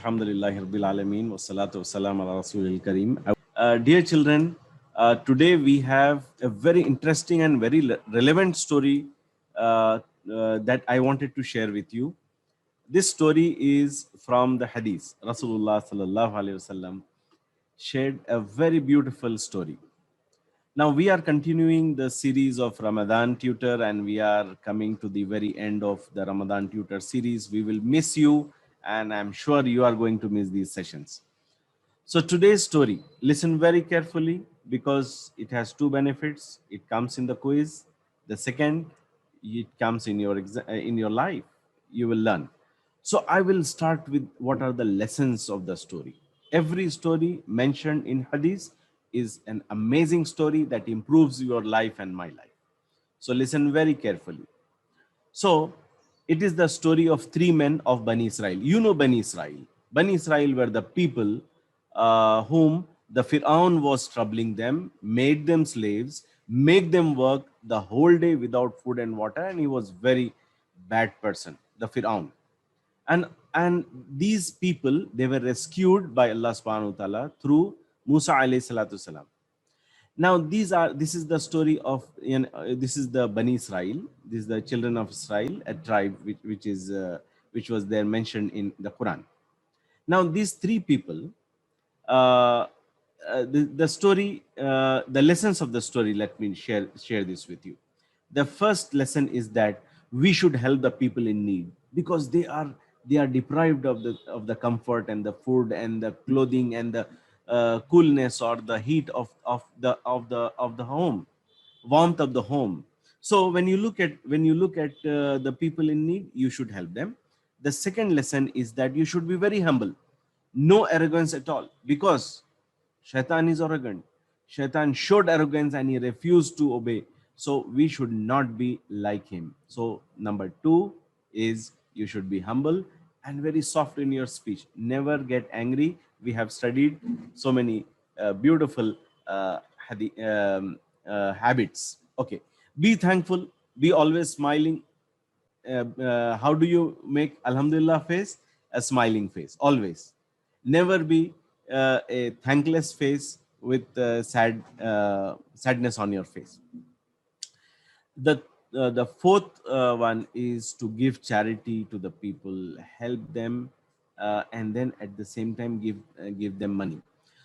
Alhamdulillahi Rabbil Alameen wa salatu wa salam ala Rasulil Kareem. Dear children, today we have a very interesting and very relevant story that I wanted to share with you. This story is from the Hadith. Rasulullah sallallahu alaihi wasallam shared a very beautiful story. Now we are continuing the series of Ramadan Tutor and we are coming to the very end of the Ramadan Tutor series. We will miss you and I'm sure you are going to miss these sessions. So today's story, listen very carefully because it has two benefits. It comes in the quiz. The second, it comes in your in your life. You will learn. So I will start with what are the lessons of the story. Every story mentioned in Hadith is an amazing story that improves your life and my life. So listen very carefully. So it is the story of three men of Bani Israel. You know Bani Israel. Bani Israel were the people whom the Fir'aun was troubling them, made them slaves, make them work the whole day without food and water, and he was very bad person, the Fir'aun. And these people they were rescued by Allah subhanahu wa ta'ala through Musa alayhi salatu salam. Now this is the story of this is the Bani Israel. This is the children of Israel, a tribe which was there mentioned in the Quran. Now these three people, uh, the story, the lessons of the story. Let me share this with you. The first lesson is that we should help the people in need because they are deprived of the comfort and the food and the clothing and the coolness or the heat of the home, warmth of the home. So when you look at the people in need, you should help them. The second lesson is that you should be very humble, no arrogance at all, because Shaitan is arrogant. Shaitan showed arrogance and he refused to obey. So we should not be like him. So number two is you should be humble and very soft in your speech. Never get angry. We have studied so many beautiful habits. Okay. Be thankful. Be always smiling. How do you make Alhamdulillah face? A smiling face. Always. Never be a thankless face with sadness on your face. The fourth one is to give charity to the people, help them, and then at the same time give them money.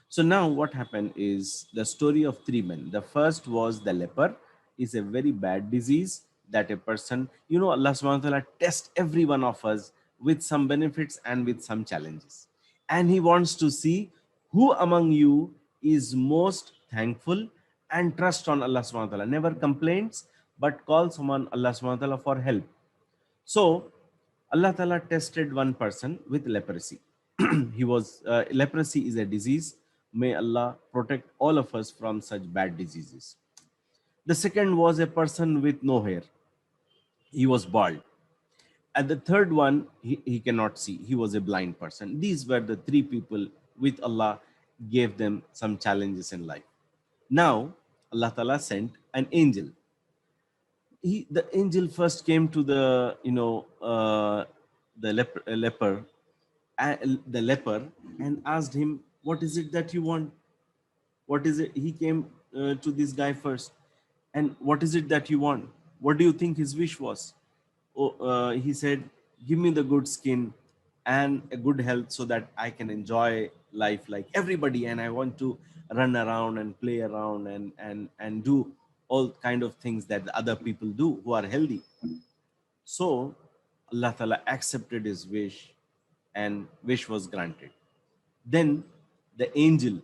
So now what happened is the story of three men. The first was the leper. Is a very bad disease that a person, Allah subhanahu wa ta'ala test every one of us with some benefits and with some challenges, and he wants to see who among you is most thankful and trust on Allah subhanahu wa ta'ala, never complains but calls upon Allah subhanahu wa ta'ala for help. So Allah ta'ala tested one person with leprosy. He was leprosy is a disease. May Allah protect all of us from such bad diseases. The second was a person with no hair. He was bald. And the third one, he cannot see. He was a blind person. These were the three people with Allah gave them some challenges in life. Now, Allah Ta'ala sent an angel. The angel first came to the leper and asked him, what is it that you want? What is it? He came to this guy first, and what is it that you want? What do you think his wish was? He said, give me the good skin and a good health so that I can enjoy life like everybody, and I want to run around and play around and do all kind of things that the other people do who are healthy. So Allah Ta'ala accepted his wish and wish was granted. Then the angel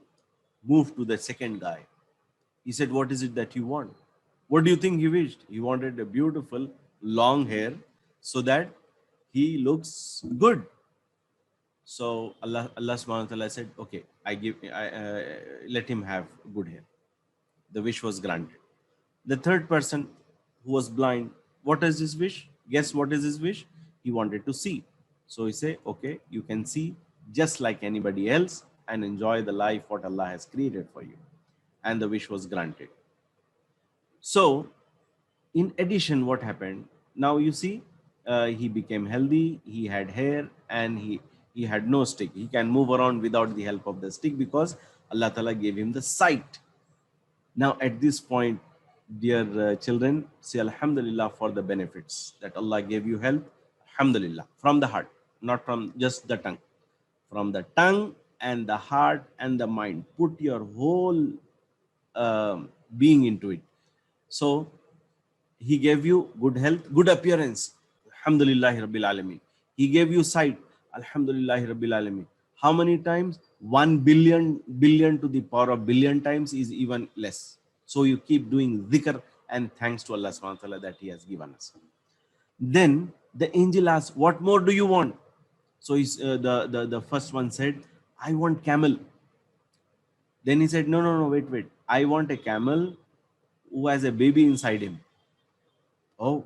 moved to the second guy. He said, what is it that you want? What do you think he wished? He wanted a beautiful long hair so that he looks good. So Allah subhanahu wa ta'ala said, okay, let him have good hair. The wish was granted. The third person who was blind, what is his wish? Guess what is his wish? He wanted to see. So he said, okay, you can see just like anybody else and enjoy the life what Allah has created for you. And the wish was granted. So in addition, what happened? Now you see, he became healthy, he had hair, and He had no stick. He can move around without the help of the stick because Allah Ta'ala gave him the sight. Now at this point, dear children, say Alhamdulillah for the benefits that Allah gave you health. Alhamdulillah, from the heart, not from just the tongue. From the tongue and the heart and the mind. Put your whole being into it. So he gave you good health, good appearance. Alhamdulillah Rabbil Alameen. He gave you sight. Alhamdulillah Rabbil Alameen. How many times? 1 billion to the power of billion times is even less. So you keep doing dhikr and thanks to Allah subhanahu wa ta'ala that He has given us. Then the angel asked, what more do you want? So the first one said, I want camel. Then he said, no, wait. I want a camel who has a baby inside him. Oh,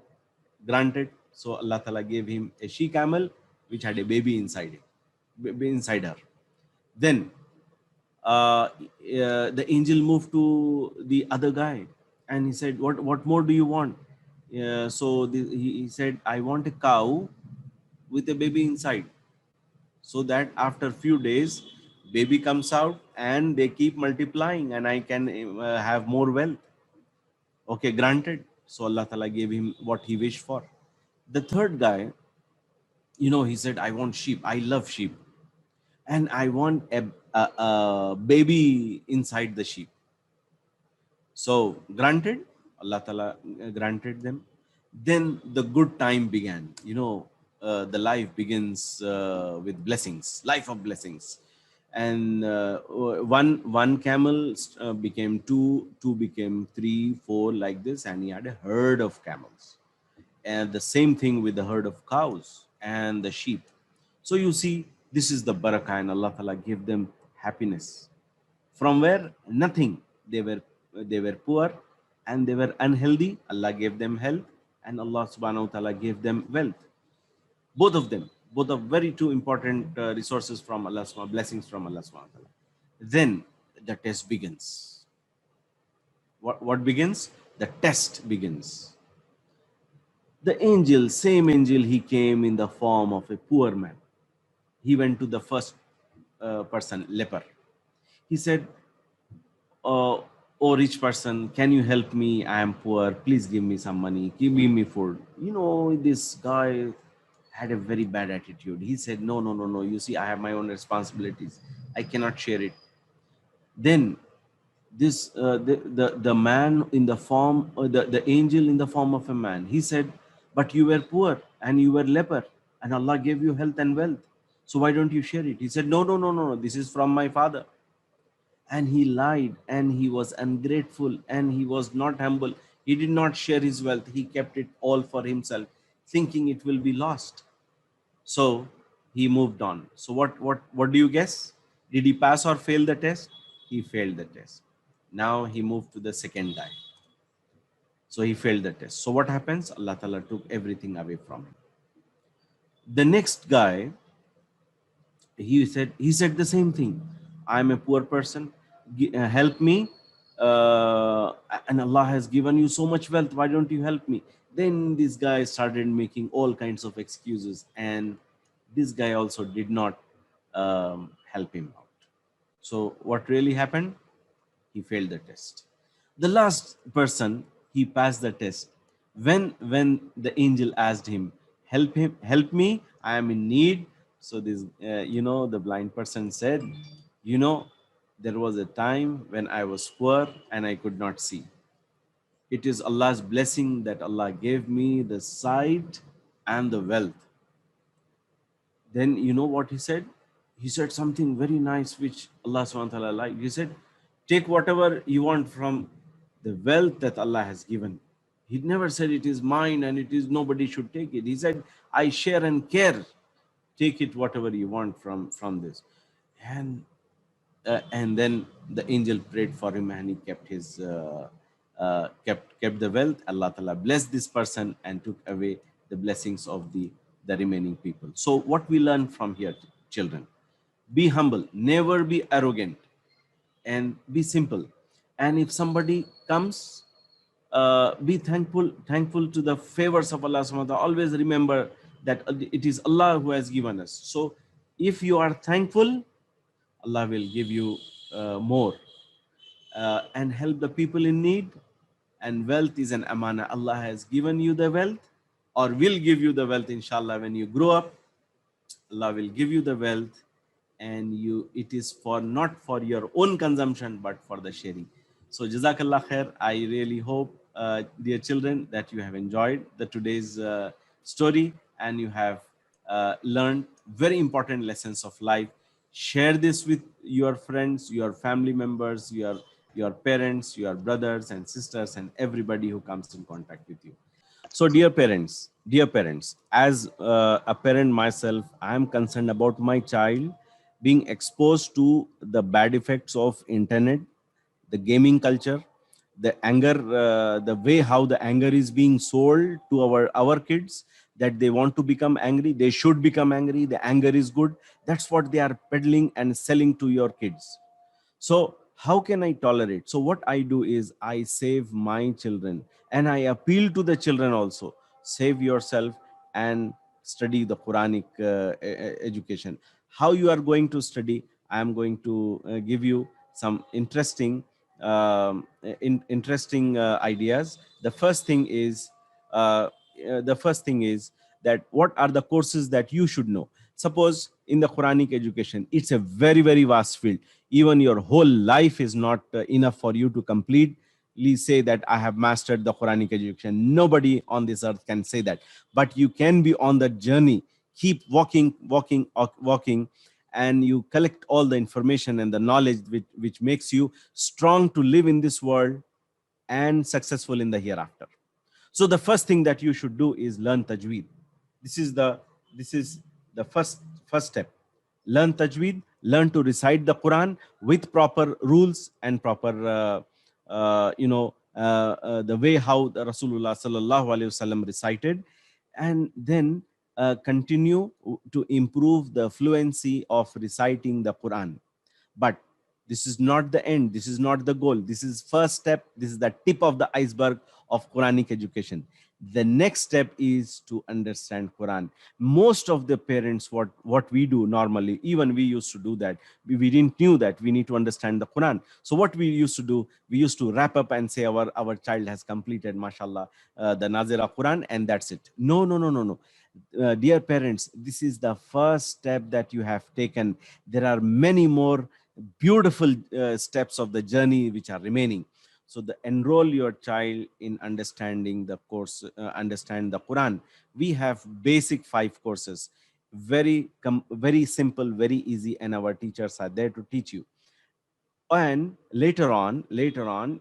granted. So Allah Ta'ala gave him a she camel which had a baby inside her. Then the angel moved to the other guy and he said, what more do you want? So he said, I want a cow with a baby inside, so that after few days baby comes out and they keep multiplying and I can have more wealth. Okay, granted. So Allah Ta'ala gave him what he wished for. The third guy, he said, I want sheep. I love sheep. And I want a baby inside the sheep. So granted, Allah Ta'ala granted them. Then the good time began. The life begins with blessings, life of blessings. And one camel became two became three, four, like this, and he had a herd of camels. And the same thing with the herd of cows and the sheep. So you see, this is the barakah, and Allah Ta'ala gave them happiness. From where? Nothing. They were poor and they were unhealthy. Allah gave them health, and Allah Subhanahu wa Ta'ala gave them wealth. Both of them. Both are very two important resources from Allah, blessings from Allah Subhanahu wa Ta'ala. Then the test begins. What begins? The test begins. The angel, same angel, he came in the form of a poor man. He went to the first person, leper. He said, oh rich person, can you help me? I am poor. Please give me some money. Give me food. This guy had a very bad attitude. He said, no. You see, I have my own responsibilities. I cannot share it. Then this the man in the form, the angel in the form of a man, he said, but you were poor and you were leper and Allah gave you health and wealth. So why don't you share it? He said, no. This is from my father. And he lied and he was ungrateful and he was not humble. He did not share his wealth. He kept it all for himself, thinking it will be lost. So he moved on. So what do you guess? Did he pass or fail the test? He failed the test. Now he moved to the second guy. So he failed the test. So what happens? Allah Ta'ala took everything away from him. The next guy, he said the same thing. I'm a poor person. Help me. And Allah has given you so much wealth. Why don't you help me? Then this guy started making all kinds of excuses, and this guy also did not help him out. So what really happened? He failed the test. The last person, he passed the test. When the angel asked him, help me, I am in need. So this, the blind person said, there was a time when I was poor and I could not see. It is Allah's blessing that Allah gave me the sight and the wealth. Then you know what he said? He said something very nice which Allah subhanahu wa ta'ala liked. He said, take whatever you want from the wealth that Allah has given. He never said it is mine and it is nobody should take it. He said, I share and care. Take it whatever you want from this. And then the angel prayed for him and he kept his kept the wealth. Allah Ta'ala blessed this person and took away the blessings of the remaining people. So what we learn from here, children? Be humble, never be arrogant, and be simple. And if somebody comes, be thankful to the favors of Allah subhanahu wa ta'ala. Always remember that it is Allah who has given us. So If you are thankful, Allah will give you more, and help the people in need. And wealth is an amana. Allah has given you the wealth, or will give you the wealth, inshallah. When you grow up, Allah will give you the wealth, and you, it is for not for your own consumption but for the sharing. So jazakallah khair. I really hope, dear children, that you have enjoyed the today's story, and you have learned very important lessons of life. Share this with your friends, your family members, your parents, your brothers and sisters, and everybody who comes in contact with you. So dear parents, as a parent myself, I am concerned about my child being exposed to the bad effects of internet, the gaming culture, the anger, the way how the anger is being sold to our kids, that they want to become angry, they should become angry, the anger is good. That's what they are peddling and selling to your kids. So how can I tolerate? So what I do is I save my children, and I appeal to the children also: save yourself and study the Quranic education. How you are going to study? I am going to give you some interesting ideas. The first thing is, uh, that what are the courses that you should know. Suppose in the Quranic education, it's a very, very vast field. Even your whole life is not enough for you to completely say that I have mastered the Quranic education. Nobody on this earth can say that. But you can be on the journey. Keep walking, and you collect all the information and the knowledge which makes you strong to live in this world and successful in the hereafter. So the first thing that you should do is learn tajweed. This is the first step. Learn tajweed, learn to recite the Quran with proper rules and proper the way how the Rasulullah sallallahu alaihi wasallam recited, and then continue to improve the fluency of reciting the Quran. But this is not the end, this is not the goal, this is first step, this is the tip of the iceberg of Quranic education. The next step is to understand Quran. Most of the parents, what we do normally, even we used to do that, we didn't knew that we need to understand the Quran. So what we used to do, we used to wrap up and say our child has completed, mashallah, the Nazira Quran, and that's it. No, no, no, no, no. Dear parents, this is the first step that you have taken. There are many more beautiful steps of the journey which are remaining. So enroll your child in understanding the course, understand the Quran. We have basic 5 courses, very simple, very easy, and our teachers are there to teach you. And later on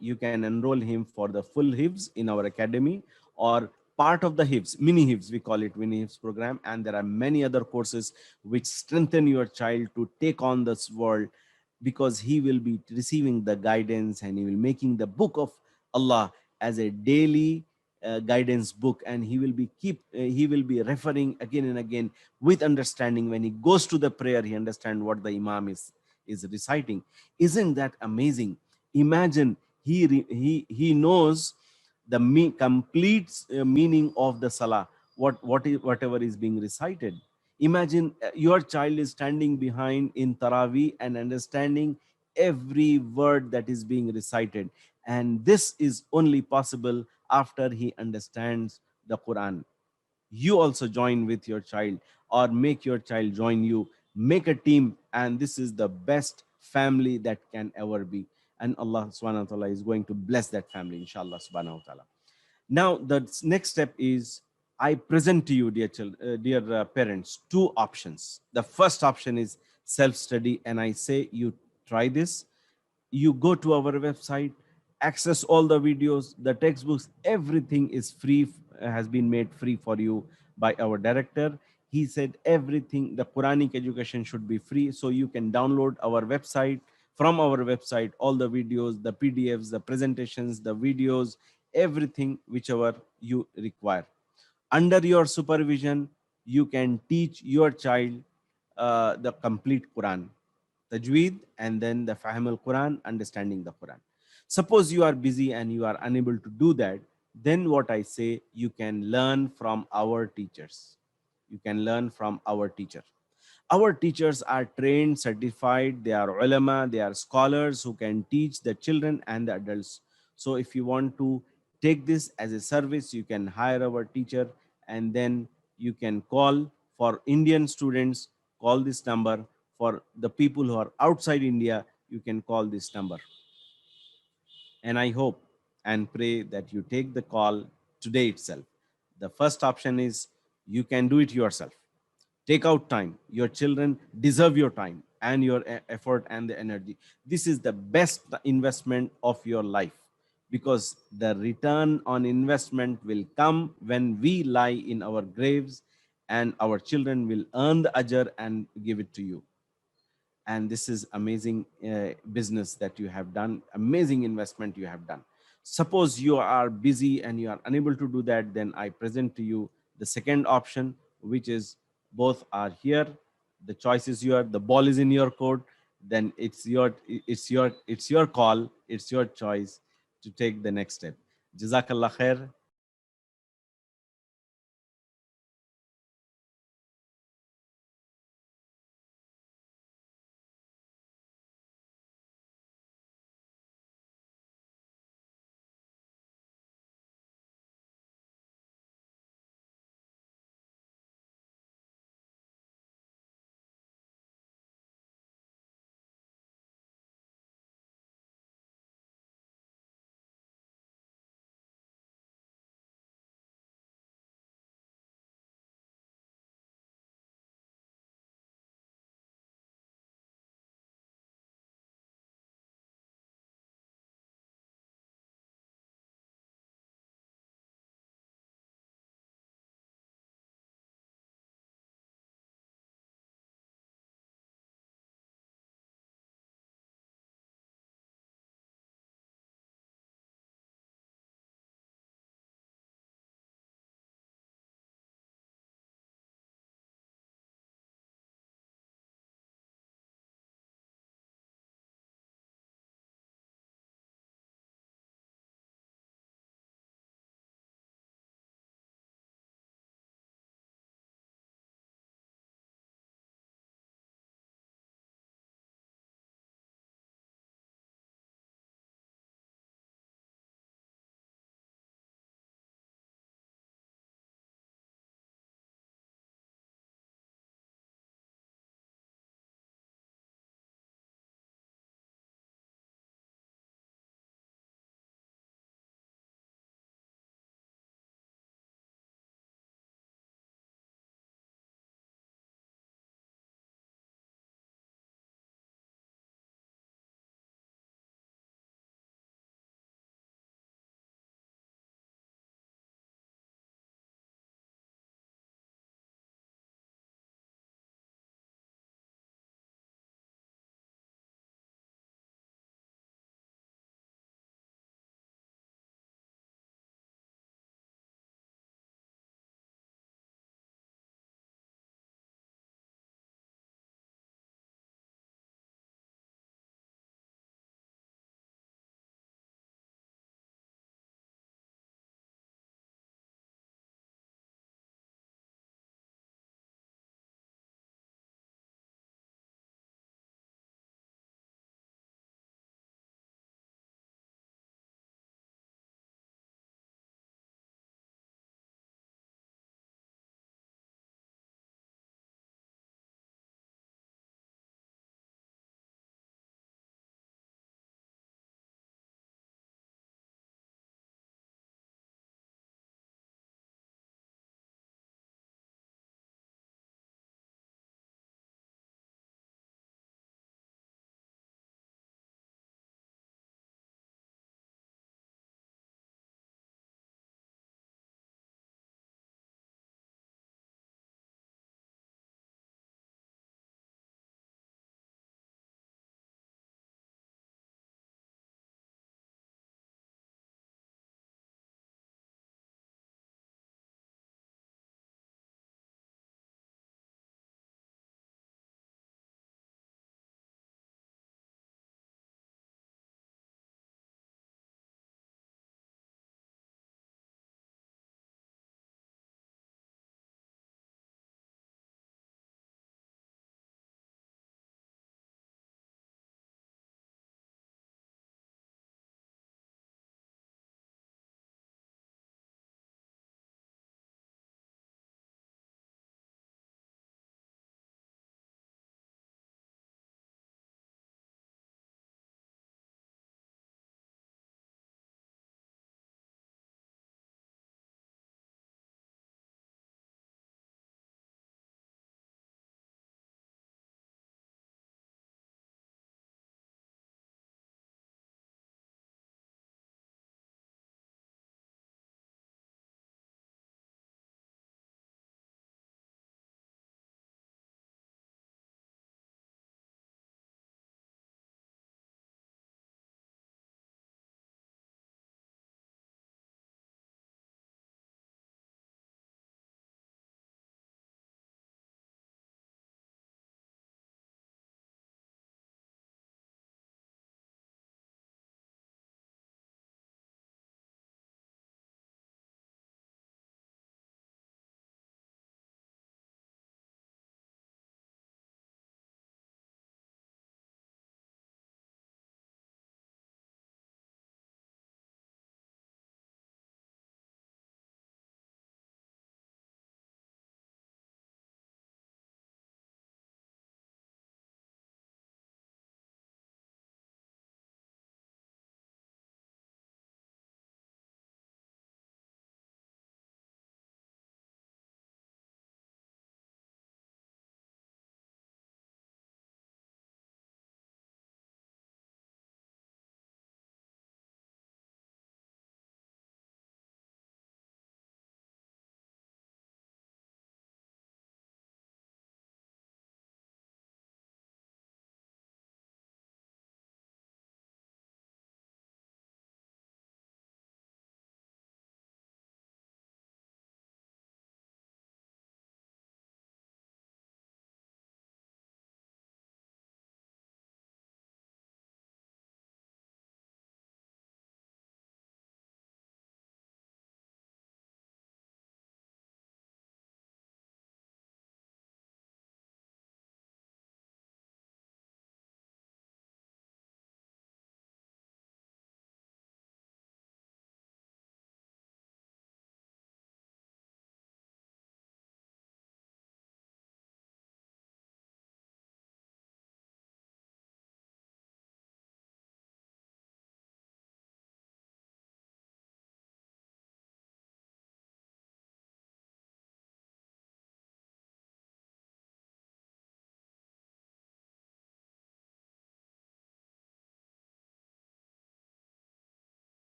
you can enroll him for the full hifz in our academy, or part of the hifz, mini hifz, we call it mini hifz program. And there are many other courses which strengthen your child to take on this world, because he will be receiving the guidance, and he will making the book of Allah as a daily guidance book, and he will be referring again and again with understanding. When he goes to the prayer, he understand what the imam is reciting. Isn't that amazing? Imagine he knows the complete meaning of the salah, whatever is being recited. Imagine your child is standing behind in Taraweeh and understanding every word that is being recited. And this is only possible after he understands the Quran. You also join with your child, or make your child join you. Make a team, and this is the best family that can ever be. And Allah subhanahu wa ta'ala is going to bless that family, inshallah subhanahu wa ta'ala. Now the next step is, I present to you, dear parents, 2 options. The first option is self study, and I say you try this. You go to our website, access all the videos, the textbooks, everything is free, has been made free for you by our director. He said everything, the Quranic education should be free. So you can download our website, from our website, all the videos, the PDFs, the presentations, the videos, everything whichever you require. Under your supervision, you can teach your child the complete Quran, tajweed, and then the Fahm al-Quran, understanding the Quran. Suppose you are busy and you are unable to do that, then what I say, you can learn from our teachers. You can learn from our teacher. Our teachers are trained, certified, they are ulama, they are scholars who can teach the children and the adults. So if you want to take this as a service, you can hire our teacher, and then you can call. For Indian students, call this number. For the people who are outside India, you can call this number. And I hope and pray that you take the call today itself. The first option is you can do it yourself. Take out time. Your children deserve your time and your effort and the energy. This is the best investment of your life, because the return on investment will come when we lie in our graves, and our children will earn the ajr and give it to you. And this is amazing business that you have done, amazing investment you have done. Suppose you are busy and you are unable to do that, then I present to you the second option, which is both are here. The choice is your, the ball is in your court. Then it's your call, it's your choice to take the next step. Jazakallah khair.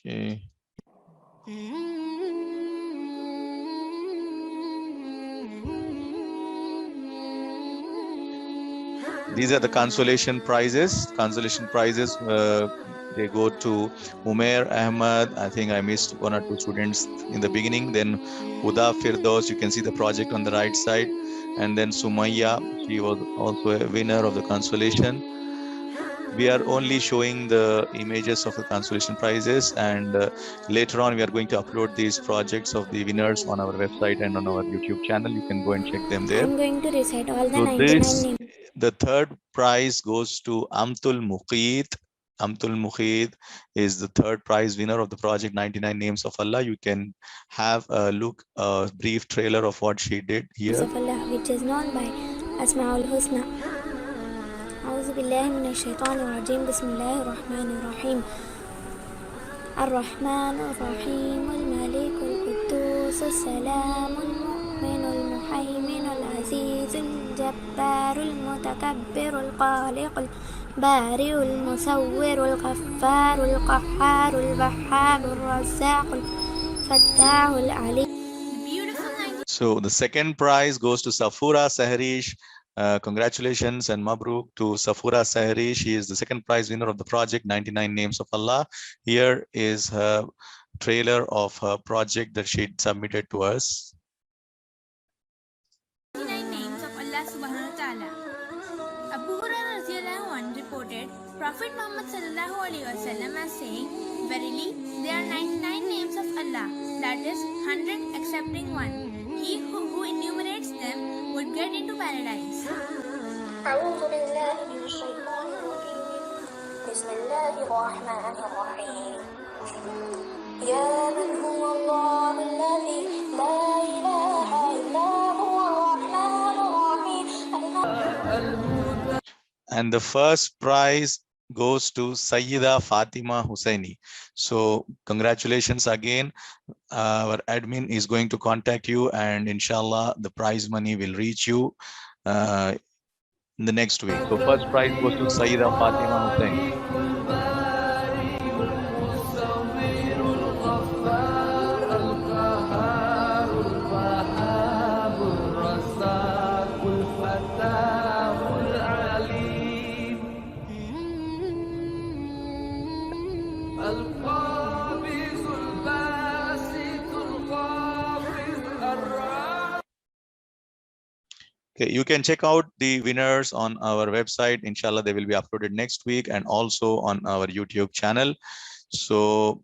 Okay. These are the consolation prizes. Consolation prizes, they go to Umair Ahmad. I think I missed one or two students in the beginning. Then Huda Firdaus, you can see the project on the right side. And then Sumaya, she was also a winner of the consolation. We are only showing the images of the consolation prizes, and later on we are going to upload these projects of the winners on our website and on our YouTube channel. You can go and check them there. I'm going to recite all the So 99 names. the third prize goes to Amtul Muqeet. Amtul Muqeet is the third prize winner of the project 99 Names of Allah. You can have a look, a brief trailer of what she did here. Of Allah, which is known by Asma'ul Husna. أعوذ بالله من الشيطان الرجيم. بسم الله الرحمن الرحيم. الرحمن الرحيم الملك القدوس السلام المؤمن المهيمن العزيز الجبار المتكبر الخالق البارئ المصور الغفار القهار الوهاب الرزاق الفتاح العليم. So the second prize goes to Safura Sahrish. Congratulations and Mabruk to Safura Sahrish. She is the second prize winner of the project 99 Names of Allah. Here is her trailer of her project that she submitted to us. 99 names of Allah subhanahu wa ta'ala. Abu Hurairah radhiyallahu anhu reported Prophet Muhammad sallallahu alaihi wasallam as saying, verily there are 99 names of Allah, that is 100 excepting one. He who enumerates them would get into paradise. أعوذ بالله من الشيطان الرجيم. بسم الله الرحمن الرحيم. يا من هو الله الذي لا إله إلا هو الرحمن الرحيم. And the first prize goes to Sayyida Fatima Hussaini. So congratulations again. Our admin is going to contact you, and inshallah the prize money will reach you in the next week. So first prize goes to Sayyida Fatima Hussaini. Okay, you can check out the winners on our website. Inshallah, they will be uploaded next week and also on our YouTube channel. So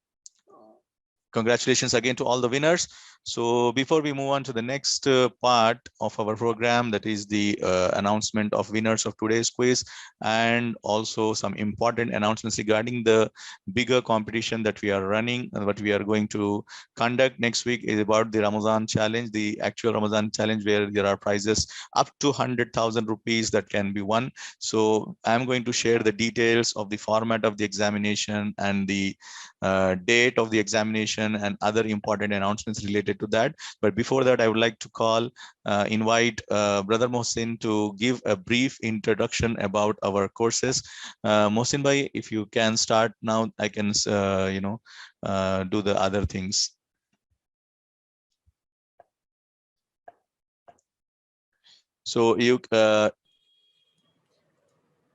congratulations again to all the winners. So before we move on to the next part of our program, that is the announcement of winners of today's quiz, and also some important announcements regarding the bigger competition that we are running and what we are going to conduct next week is about the Ramadan challenge, the actual Ramadan challenge, where there are prizes up to 100,000 rupees that can be won. So I'm going to share the details of the format of the examination and the date of the examination and other important announcements related to that. But before that, I would like to invite Brother Mohsin to give a brief introduction about our courses. Mohsin bhai, if you can start now, I can do the other things. So you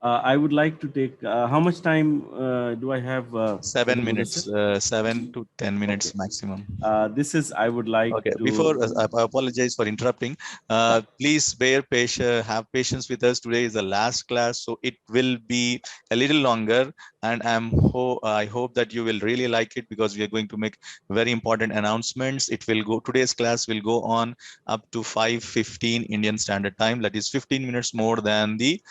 I would like to take, how much time do I have? 7 minutes, 7 to 10 minutes okay. maximum. This is, I would like okay, to... Before, I apologize for interrupting. Please have patience with us. Today is the last class, so it will be a little longer, and I hope that you will really like it, because we are going to make very important announcements. Today's class will go on up to 5:15 Indian Standard Time. That is 15 minutes more than the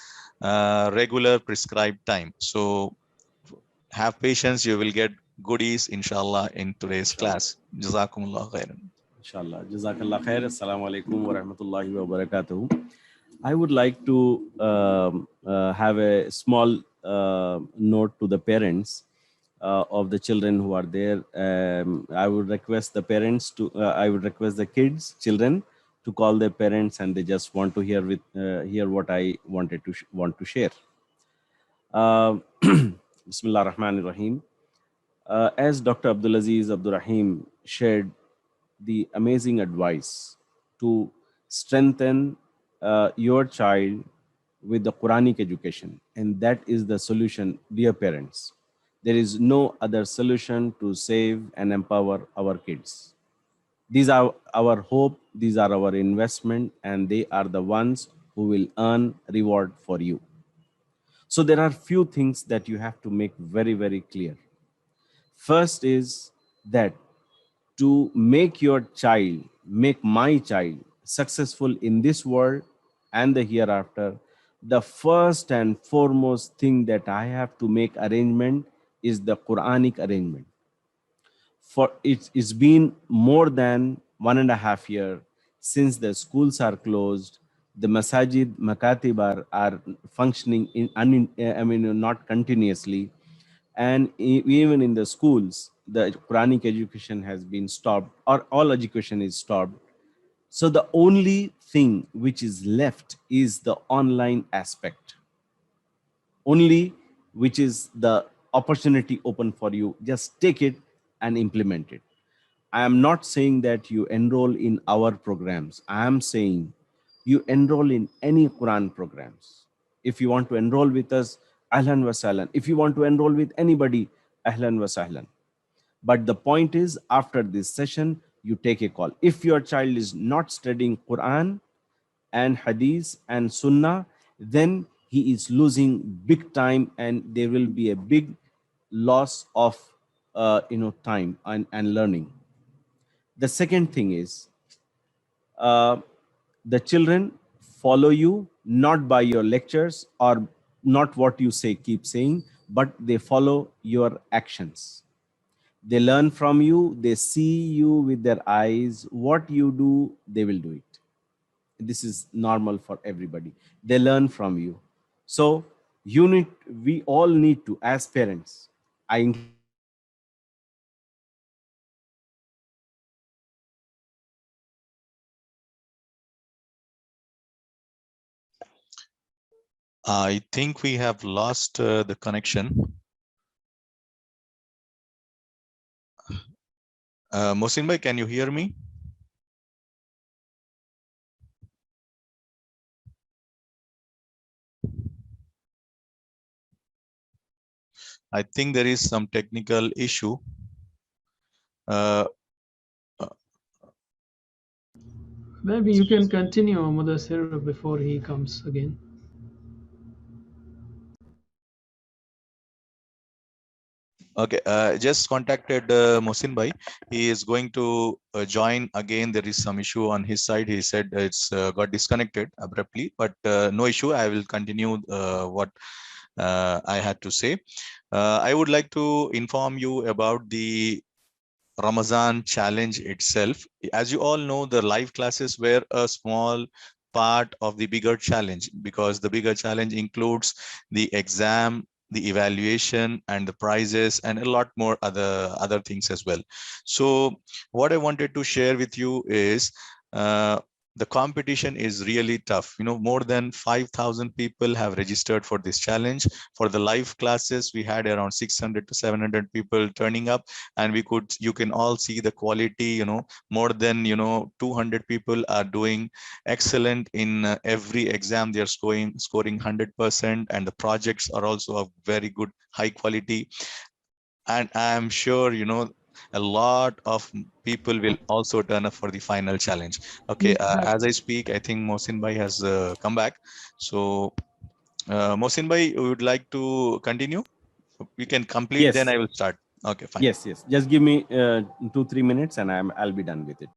regular prescribed time. So have patience, you will get goodies inshallah in today's class. Jazakumullah khairan. Inshallah. Jazakallah khair. Assalamu alaikum wa rahmatullahi wa barakatuh. I would like to have a small note to the parents of the children who are there. I would request the parents to, I would request the children to call their parents, and they just want to hear what I want to share. Bismillah ar-Rahman ar-Rahim. As Dr. Abdulaziz Abdurrahim shared the amazing advice to strengthen your child with the Quranic education, and that is the solution, dear parents. There is no other solution to save and empower our kids. These are our hope, these are our investment, and they are the ones who will earn reward for you. So there are few things that you have to make very, very clear. First is that to make your child, make my child successful in this world and the hereafter, the first and foremost thing that I have to make arrangement is the Quranic arrangement. For it's been more than 1.5 years since the schools are closed, the masajid, makatib are functioning not continuously, and even in the schools the Quranic education has been stopped, or all education is stopped. So the only thing which is left is the online aspect, only which is the opportunity open for you. Just take it and implement it. I am not saying that you enroll in our programs. I am saying you enroll in any Quran programs. If you want to enroll with us, ahlan wa sahlan. If you want to enroll with anybody, ahlan wa sahlan. But the point is, after this session, you take a call. If your child is not studying Quran and Hadith and Sunnah, then he is losing big time, and there will be a big loss of time and learning. The second thing is, the children follow you not by your lectures or not what you say, keep saying, but they follow your actions. They learn from you, they see you with their eyes. What you do, they will do it. This is normal for everybody. They learn from you. So we all need to, as parents, I think we have lost the connection. Mohsin bhai, can you hear me? I think there is some technical issue. Maybe you can continue, Mudassir, before he comes again. Okay, just contacted Mohsin bhai. He is going to join again. There is some issue on his side. He said it's got disconnected abruptly, but no issue. I will continue what I had to say. I would like to inform you about the Ramadan challenge itself. As you all know, the live classes were a small part of the bigger challenge, because the bigger challenge includes the exam, the evaluation, and the prizes, and a lot more other things as well. So what I wanted to share with you is the competition is really tough. More than 5,000 people have registered for this challenge. For the live classes, we had around 600 to 700 people turning up, and you can all see the quality. More than 200 people are doing excellent in every exam. They are scoring 100%, and the projects are also of very good high quality. And I am sure a lot of people will also turn up for the final challenge. Okay, as I speak, I think Mohsin bhai has come back. So Mohsin bhai, would like to continue? We can complete, yes, then I will start. Okay, fine. yes. Just give me 2-3 minutes and I'll be done with it.